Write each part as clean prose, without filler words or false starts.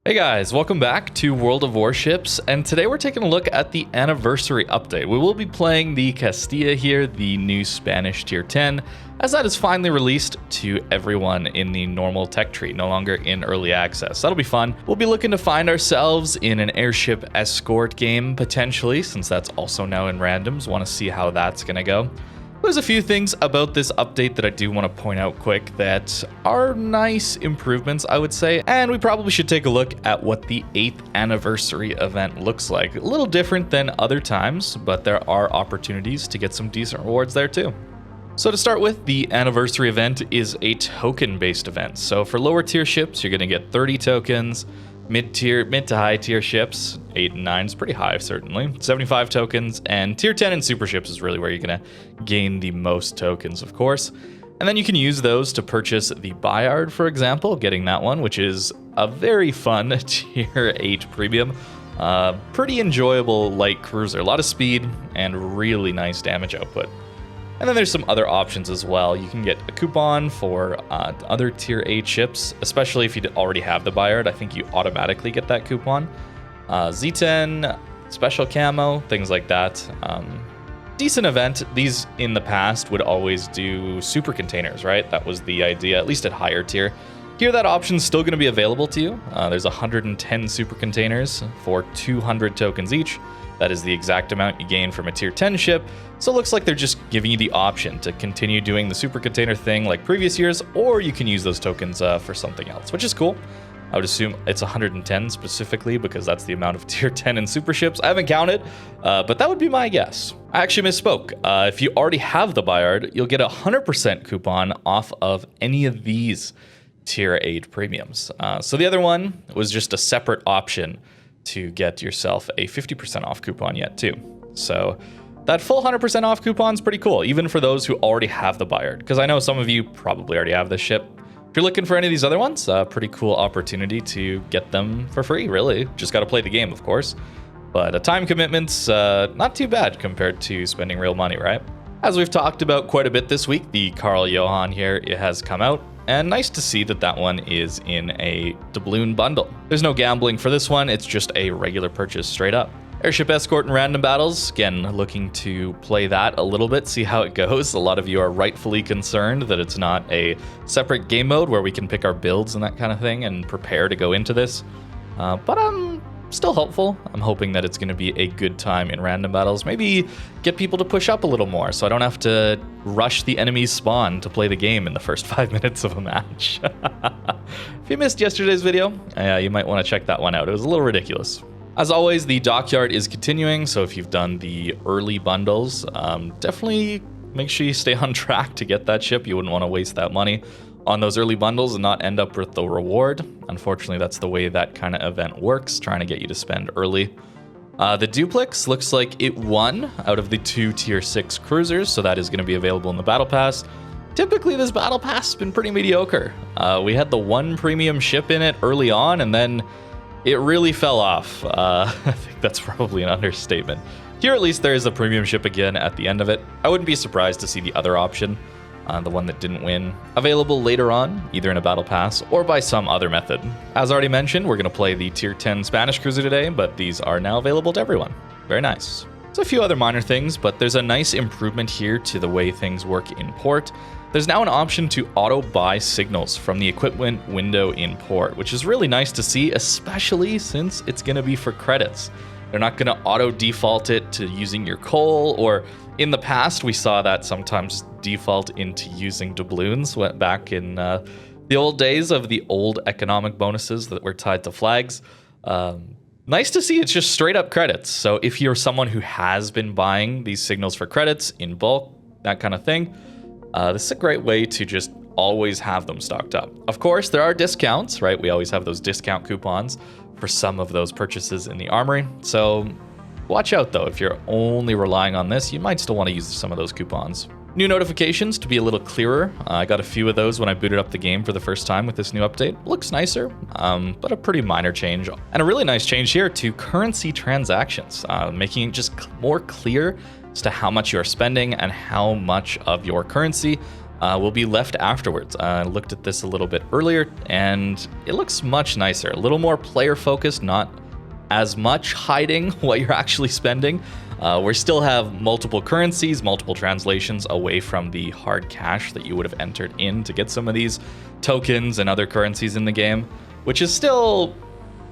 Hey guys, welcome back to World of Warships, and today we're taking a look at the anniversary update. We will be playing the Castilla here, the new Spanish tier 10, as that is finally released to everyone in the normal tech tree, no longer in early access. That'll be fun. We'll be looking to find ourselves in an airship escort game, potentially, since that's also now in randoms. Want to see how that's gonna go. There's a few things about this update that I do want to point out quick that are nice improvements, I would say, and we probably should take a look at what the 8th anniversary event looks like. A little different than other times, but there are opportunities to get some decent rewards there too. So to start with, the anniversary event is a token-based event. So for lower tier ships, you're going to get 30 tokens. Mid to high tier ships, 8 and 9 is pretty high, certainly. 75 tokens, and tier 10 and super ships is really where you're gonna gain the most tokens, of course. And then you can use those to purchase the Bayard, for example, getting that one, which is a very fun tier 8 premium. Pretty enjoyable light cruiser, a lot of speed and really nice damage output. And then there's some other options as well. You can get a coupon for other tier 8 ships, especially if you already have the Bayard. I think you automatically get that coupon. Z10, special camo, things like that. Decent event. These in the past would always do Supercontainers, right? That was the idea, at least at higher tier. Here, that option's still going to be available to you. There's 110 Supercontainers for 200 tokens each. That is the exact amount you gain from a tier 10 ship, so it looks like they're just giving you the option to continue doing the super container thing like previous years, or you can use those tokens for something else, which is cool. I would assume it's 110 specifically because that's the amount of tier 10 and super ships. I haven't counted, but that would be my guess. I actually misspoke. If you already have the Bayard, you'll get a 100% coupon off of any of these tier 8 premiums. So the other one was just a separate option to get yourself a 50% off coupon yet too. So that full 100% off coupon is pretty cool, even for those who already have the Bayard, because I know some of you probably already have this ship. If you're looking for any of these other ones, pretty cool opportunity to get them for free, really. Just got to play the game, of course. But a time commitment's not too bad compared to spending real money, right? As we've talked about quite a bit this week, the Carl Johan here, it has come out. And nice to see that that one is in a doubloon bundle. There's no gambling for this one, it's just a regular purchase straight up. Airship Escort and Random Battles, again, looking to play that a little bit, see how it goes. A lot of you are rightfully concerned that it's not a separate game mode where we can pick our builds and that kind of thing and prepare to go into this. But I'm still hopeful. I'm hoping that it's going to be a good time in Random Battles. Maybe get people to push up a little more so I don't have to rush the enemy's spawn to play the game in the first 5 minutes of a match. If you missed yesterday's video, you might want to check that one out. It was a little ridiculous. As always, the dockyard is continuing, so if you've done the early bundles, definitely make sure you stay on track to get that ship. You wouldn't want to waste that money on those early bundles and not end up with the reward. Unfortunately, that's the way that kind of event works, trying to get you to spend early. The duplex looks like it won out of the 2 tier 6 cruisers, so that is going to be available in the battle pass. Typically, this battle pass has been pretty mediocre. We had the 1 premium ship in it early on, and then it really fell off. I think that's probably an understatement. Here, at least, there is a premium ship again at the end of it. I wouldn't be surprised to see the other option, the one that didn't win, available later on, either in a battle pass or by some other method. As already mentioned, we're going to play the tier 10 Spanish cruiser today, but these are now available to everyone. Very nice. So a few other minor things, but there's a nice improvement here to the way things work in port. There's now an option to auto-buy signals from the equipment window in port, which is really nice to see, especially since it's going to be for credits. They're not going to auto-default it to using your coal, or in the past, we saw that sometimes default into using doubloons. Went back in the old days of the old economic bonuses that were tied to flags. Nice to see it's just straight up credits. So if you're someone who has been buying these signals for credits in bulk, that kind of thing, this is a great way to just always have them stocked up. Of course, there are discounts, right? We always have those discount coupons for some of those purchases in the armory. So watch out though, if you're only relying on this, you might still want to use some of those coupons. New notifications to be a little clearer. I got a few of those when I booted up the game for the first time with this new update. Looks nicer, but a pretty minor change. And a really nice change here to currency transactions, making it just more clear as to how much you're spending and how much of your currency will be left afterwards. I looked at this a little bit earlier, and it looks much nicer. A little more player-focused, not as much hiding what you're actually spending. We still have multiple currencies, multiple translations away from the hard cash that you would have entered in to get some of these tokens and other currencies in the game, which is still...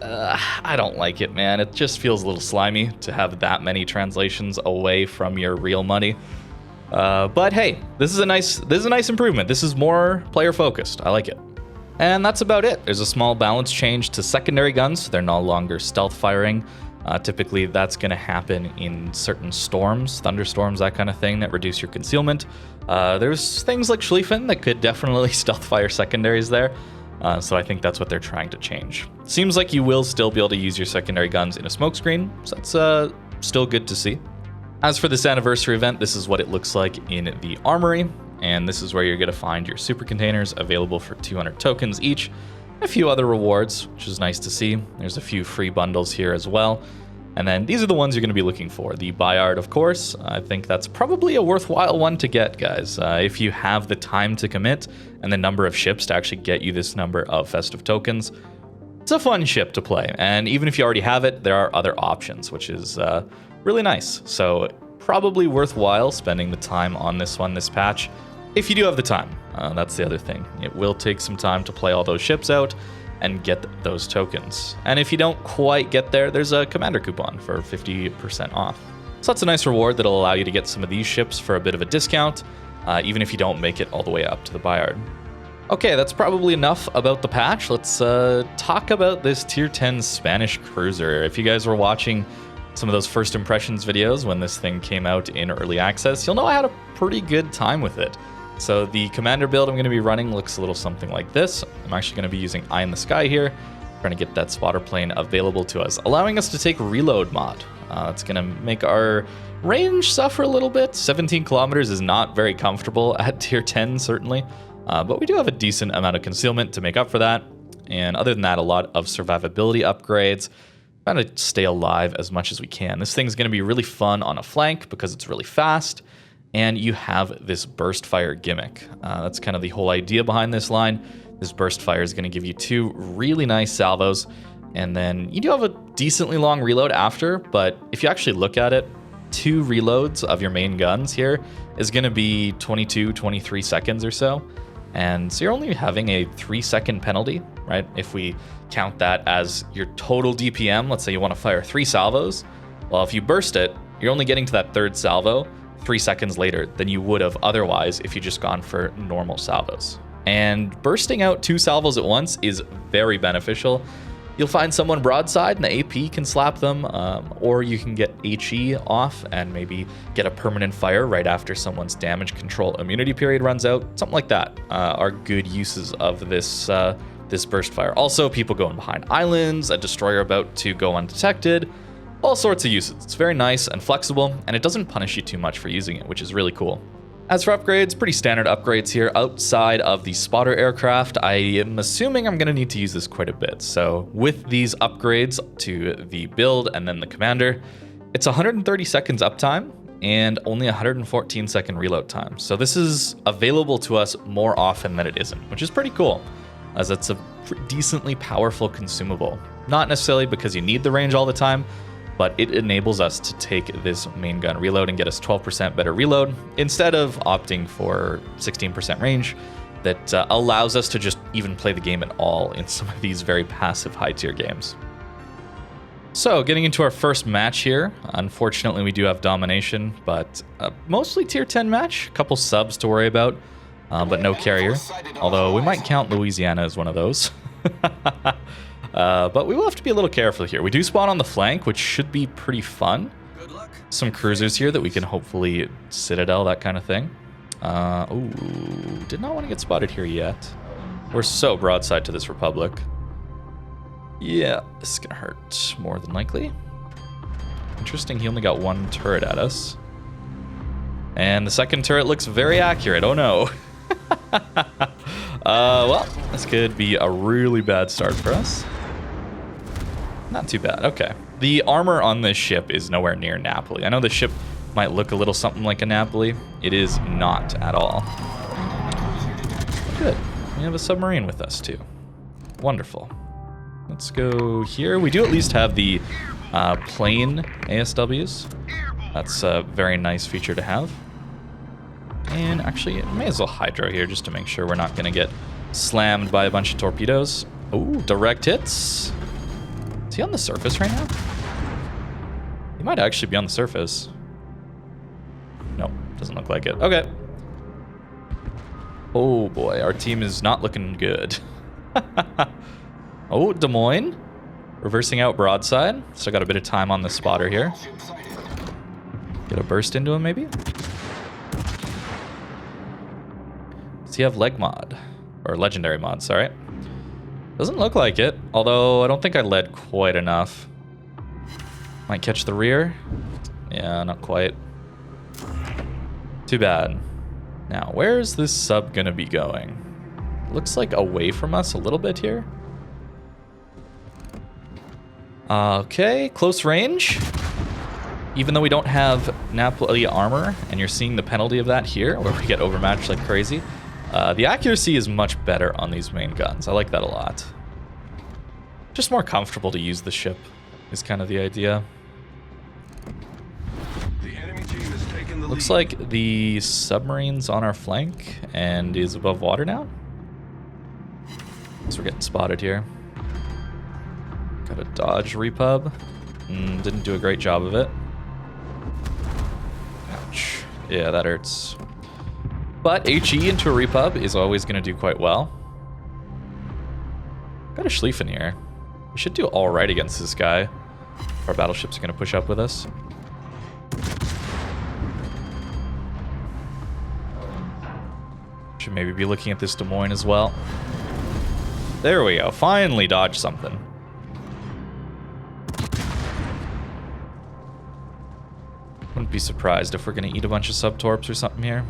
I don't like it, man. It just feels a little slimy to have that many translations away from your real money. But hey, this is a nice improvement. This is more player focused. I like it. And that's about it. There's a small balance change to secondary guns. They're no longer stealth firing. Typically, that's going to happen in certain storms, thunderstorms, that kind of thing, that reduce your concealment. There's things like Schlieffen that could definitely stealth fire secondaries there. So I think that's what they're trying to change. Seems like you will still be able to use your secondary guns in a smokescreen, so that's still good to see. As for this anniversary event, this is what it looks like in the armory, and this is where you're going to find your supercontainers available for 200 tokens each, a few other rewards, which is nice to see. There's a few free bundles here as well. And then these are the ones you're going to be looking for. The Bayard, of course. I think that's probably a worthwhile one to get, guys. If you have the time to commit and the number of ships to actually get you this number of festive tokens, it's a fun ship to play. And even if you already have it, there are other options, which is really nice. So probably worthwhile spending the time on this one, this patch, if you do have the time. That's the other thing. It will take some time to play all those ships out and get those tokens. And if you don't quite get there, there's a commander coupon for 50% off. So that's a nice reward that'll allow you to get some of these ships for a bit of a discount, even if you don't make it all the way up to the Bayard. Okay, that's probably enough about the patch. Let's talk about this Tier 10 Spanish cruiser. If you guys were watching some of those first impressions videos when this thing came out in early access, you'll know I had a pretty good time with it. So the commander build I'm going to be running looks a little something like this. I'm actually going to be using Eye in the Sky here, trying to get that spotter plane available to us, allowing us to take reload mod. It's going to make our range suffer a little bit. 17 kilometers is not very comfortable at tier 10, certainly, but we do have a decent amount of concealment to make up for that. And other than that, a lot of survivability upgrades, trying to stay alive as much as we can. This thing's going to be really fun on a flank because it's really fast. And you have this burst fire gimmick. That's kind of the whole idea behind this line. This burst fire is going to give you 2 really nice salvos, and then you do have a decently long reload after, but if you actually look at it, 2 reloads of your main guns here is going to be 22, 23 seconds or so. And so you're only having a 3-second penalty, right? If we count that as your total DPM, let's say you want to fire 3 salvos. Well, if you burst it, you're only getting to that 3rd salvo 3 seconds later than you would have otherwise if you just gone for normal salvos. And bursting out 2 salvos at once is very beneficial. You'll find someone broadside and the AP can slap them, or you can get HE off and maybe get a permanent fire right after someone's damage control immunity period runs out. Something like that are good uses of this burst fire. Also, people going behind islands, a destroyer about to go undetected, all sorts of uses. It's very nice and flexible, and it doesn't punish you too much for using it, which is really cool. As for upgrades, pretty standard upgrades here. Outside of the spotter aircraft, I am assuming I'm going to need to use this quite a bit. So with these upgrades to the build and then the commander, it's 130 seconds uptime and only 114 second reload time. So this is available to us more often than it isn't, which is pretty cool, as it's a decently powerful consumable. Not necessarily because you need the range all the time, but it enables us to take this main gun reload and get us 12% better reload instead of opting for 16% range that allows us to just even play the game at all in some of these very passive high tier games. So getting into our first match here, unfortunately we do have domination, but mostly tier 10 match, a couple subs to worry about, but no carrier, although we might count Louisiana as one of those. But we will have to be a little careful here. We do spawn on the flank, which should be pretty fun. Some cruisers here that we can hopefully citadel, that kind of thing. Ooh, did not want to get spotted here yet. We're so broadside to this Republic. Yeah, this is gonna hurt more than likely. Interesting, he only got 1 turret at us. And the second turret looks very accurate. Oh no. Well, this could be a really bad start for us. Not too bad, okay. The armor on this ship is nowhere near Napoli. I know the ship might look a little something like a Napoli. It is not at all. Good. We have a submarine with us too. Wonderful. Let's go here. We do at least have the plane ASWs. That's a very nice feature to have. And actually, I may as well hydro here just to make sure we're not going to get slammed by a bunch of torpedoes. Oh, direct hits. Is he on the surface right now? He might actually be on the surface. Nope, doesn't look like it. Okay. Oh boy, our team is not looking good. Oh, Des Moines. Reversing out broadside. Still got a bit of time on the spotter here. Get a burst into him, maybe? Does he have leg mod? Or legendary mod, sorry. Doesn't look like it, although I don't think I led quite enough. Might catch the rear. Yeah, not quite. Too bad. Now, where is this sub gonna be going? Looks like away from us a little bit here. Okay, close range. Even though we don't have Napoli armor, and you're seeing the penalty of that here, where we get overmatched like crazy, the accuracy is much better on these main guns. I like that a lot. Just more comfortable to use the ship is kind of the idea. The enemy team has taken the Looks lead. like the submarine's on our flank and is above water now. So we're getting spotted here. Got a dodge repub. Didn't do a great job of it. Ouch. Yeah, that hurts. But HE into a repub is always going to do quite well. Got a Schlieffen here. We should do all right against this guy. Our battleships are going to push up with us. Should maybe be looking at this Des Moines as well. There we go. Finally dodged something. Wouldn't be surprised if we're going to eat a bunch of sub-torps or something here.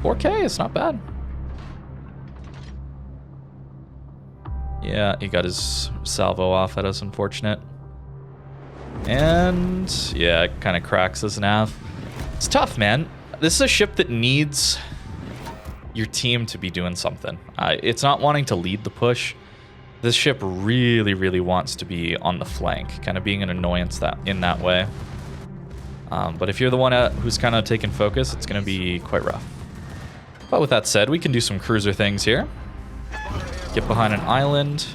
4K, it's not bad. Yeah, he got his salvo off at us, unfortunate. And yeah, it kind of cracks his nav. It's tough, man. This is a ship that needs your team to be doing something. It's not wanting to lead the push. This ship really, really wants to be on the flank, kind of being an annoyance in that way. But if you're the one who's kind of taking focus, it's going to be quite rough. But with that said, we can do some cruiser things here. Get behind an island.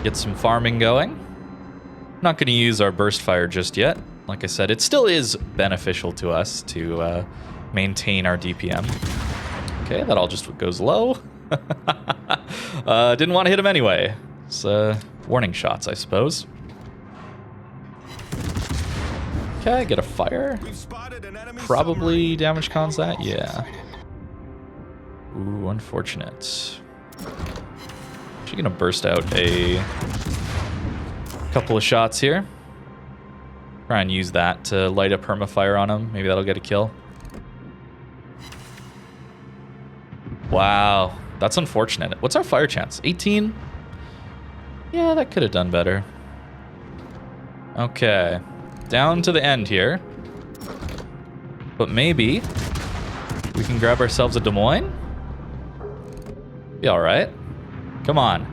Get some farming going. Not going to use our burst fire just yet. Like I said, it still is beneficial to us to maintain our DPM. Okay, that all just goes low. Didn't want to hit him anyway. It's warning shots, I suppose. Okay, get a fire. Probably damage cons that, yeah. Ooh, unfortunate. Actually gonna burst out a couple of shots here. Try and use that to light a permafire on him. Maybe that'll get a kill. Wow, that's unfortunate. What's our fire chance? 18? Yeah, that could have done better. Okay, down to the end here. But maybe we can grab ourselves a Des Moines. Be all right. Come on.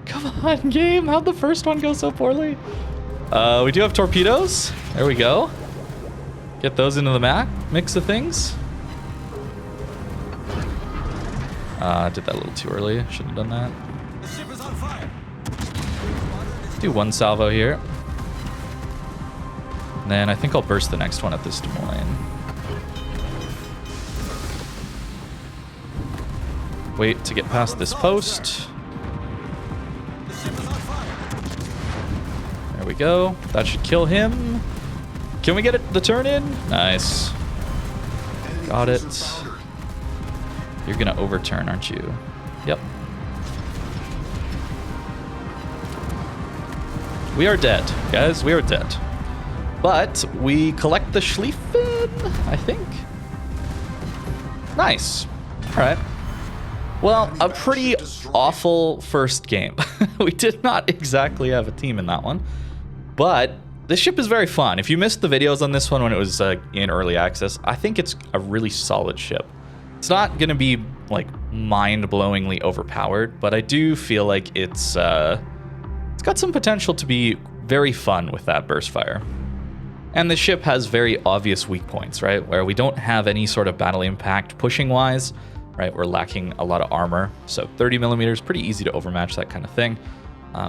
Come on, game. How'd the first one go so poorly? We do have torpedoes. There we go. Get those into the mix of things. Did that a little too early. Shouldn't have done that. The ship is on fire. Do one salvo here. And then I think I'll burst the next one at this Des Moines. Wait to get past this post. The ship is on fire. There we go. That should kill him. Can we get the turn in? Nice. Got it. You're gonna overturn, aren't you? Yep. We are dead, guys. We are dead. But we collect the Schlieffen, I think. Nice. All right. Well, a pretty awful first game. We did not exactly have a team in that one. But this ship is very fun. If you missed the videos on this one when it was in early access, I think it's a really solid ship. It's not going to be like mind-blowingly overpowered, but I do feel like it's got some potential to be very fun with that burst fire. And the ship has very obvious weak points, right? Where we don't have any sort of battle impact pushing-wise, right? We're lacking a lot of armor, so 30 millimeters, pretty easy to overmatch that kind of thing.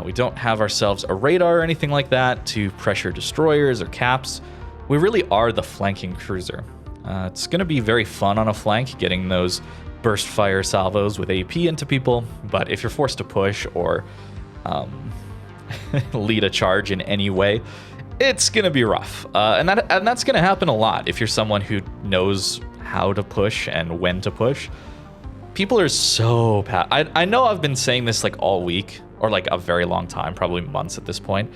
We don't have ourselves a radar or anything like that to pressure destroyers or caps. We really are the flanking cruiser. It's going to be very fun on a flank, getting those burst fire salvos with AP into people, but if you're forced to push or lead a charge in any way, it's going to be rough. And that's going to happen a lot if you're someone who knows how to push and when to push. People are so I know I've been saying this like all week, or like a very long time, probably months at this point.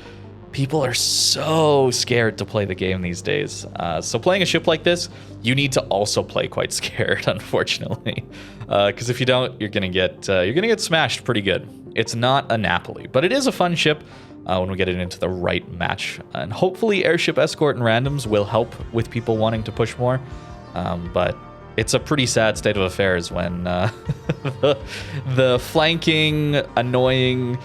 People are so scared to play the game these days. So playing a ship like this, you need to also play quite scared, unfortunately. Because if you don't, you're gonna get smashed pretty good. It's not a Napoli, but it is a fun ship when we get it into the right match. And hopefully airship escort and randoms will help with people wanting to push more. But it's a pretty sad state of affairs when the flanking, annoying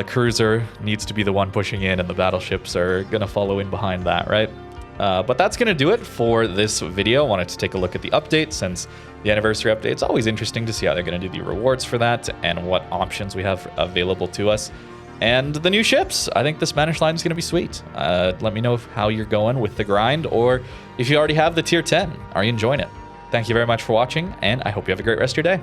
cruiser needs to be the one pushing in, and the battleships are going to follow in behind that, right? But that's going to do it for this video. I wanted to take a look at the update since the anniversary update. It's always interesting to see how they're going to do the rewards for that and what options we have available to us. And the new ships. I think the Spanish line is going to be sweet. Let me know how you're going with the grind, or if you already have the tier 10. Are you enjoying it? Thank you very much for watching, and I hope you have a great rest of your day.